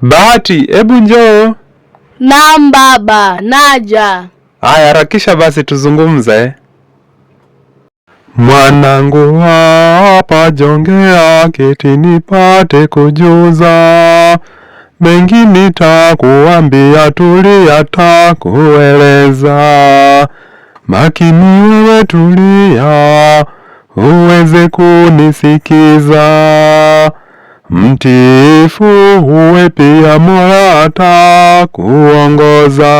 Bahati, hebu njoo. Naam baba, naja. Haya, harakisha basi tuzungumze. Mwanangu hapa jongea, keti nipate kujuza. Mengi nitakuambia, tulia takueleza. Makini wewe tulia, uweze kunisikiza. Mtiifu uwe pia, Mola atakuongoza.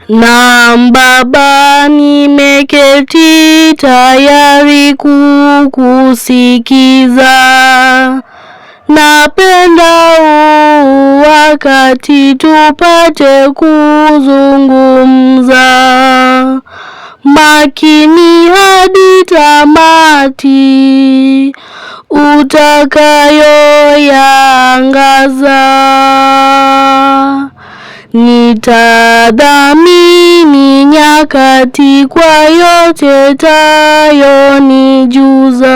Naam baba, nimeketi tayari kukusikiza. Napenda wakati tupate kuzungumza. Makini hadi tamati utakayoyangaza. Nitadhamini nyakati kwa yote tayonijuza.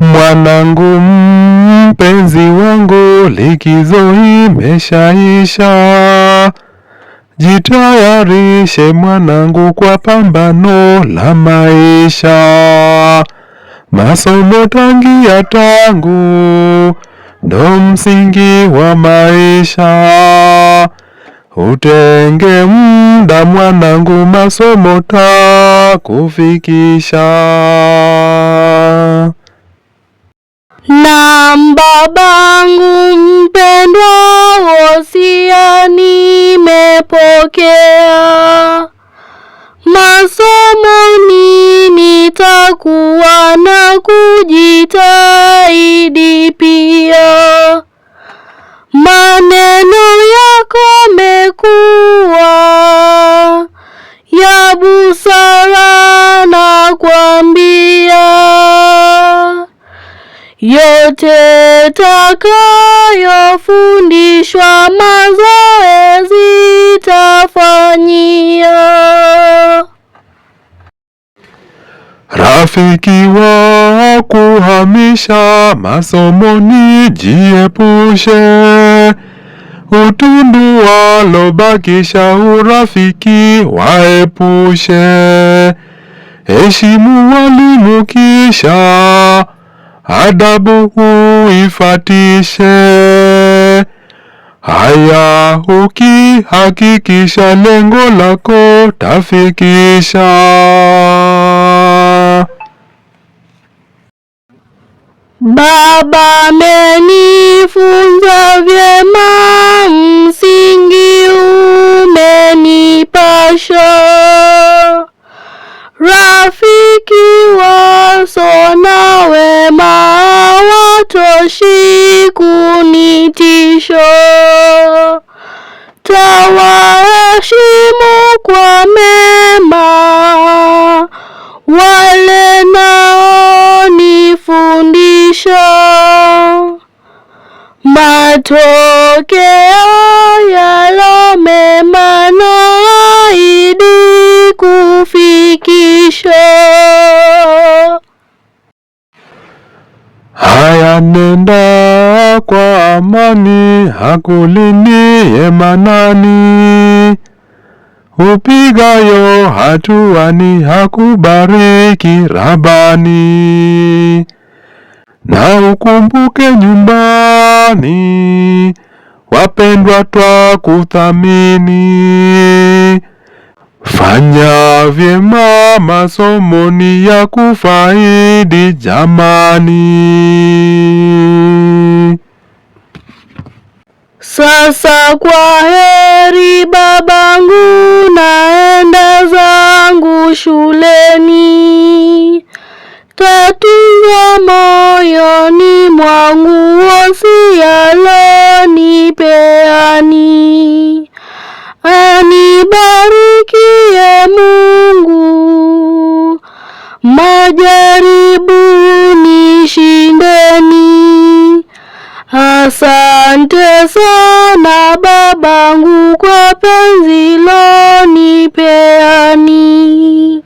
Mwanangu mpenzi wangu, likizo imeshaisha. Jitayarishe mwanangu kwa pambano la maisha. Masomo tangu ndo msingi wa maisha. Utenge muda mwanangu, masomo takufikisha. Naam babangu mpendwa, wosia nimepokea. Masomoni nitakuwa na kujitahidi pia. Maneno yako mekuwa ya busara, na kuambia yote takayofundishwa mazoezi tafanyia. Rafiki wa kuhamisha masomoni jiepushe. Utundu walobakisha urafiki waepushe. Heshimu walimu kisha adabu uifatishe. Haya ukihakikisha lengo lako tafikisha. Baba amenifunza vyema, msingi umenipasha. Rafiki wasona wema, watoshi kunitisha. Tawaheshimu kwa mema wale nao nifundisha. Matokeo yalo mema naahidi kufikisha. Haya, nenda kwa amani, hakulindie manani. Upigayo hatuani, hakubariki Rabani. Na ukumbuke nyumbani, wapendwa twakuthamini. Fanya vyema masomoni ya kufaidi jamani. Sasa kwa heri babangu, naenda zangu shuleni. Tatunza moyoni mwangu wosia lonipeani. Anibarikie Mungu, majaribu nishindeni. Asante sana babangu kwa penzi lonipeani.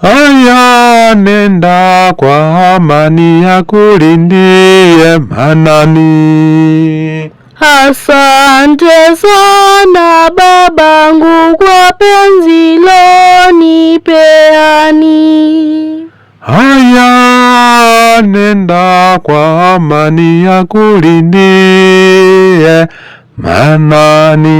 Haya, nenda kwa amani akulindie Manani. Asante sana babangu kwa penzi lonipeani. Haya, nenda kwa amani akulindie Manani.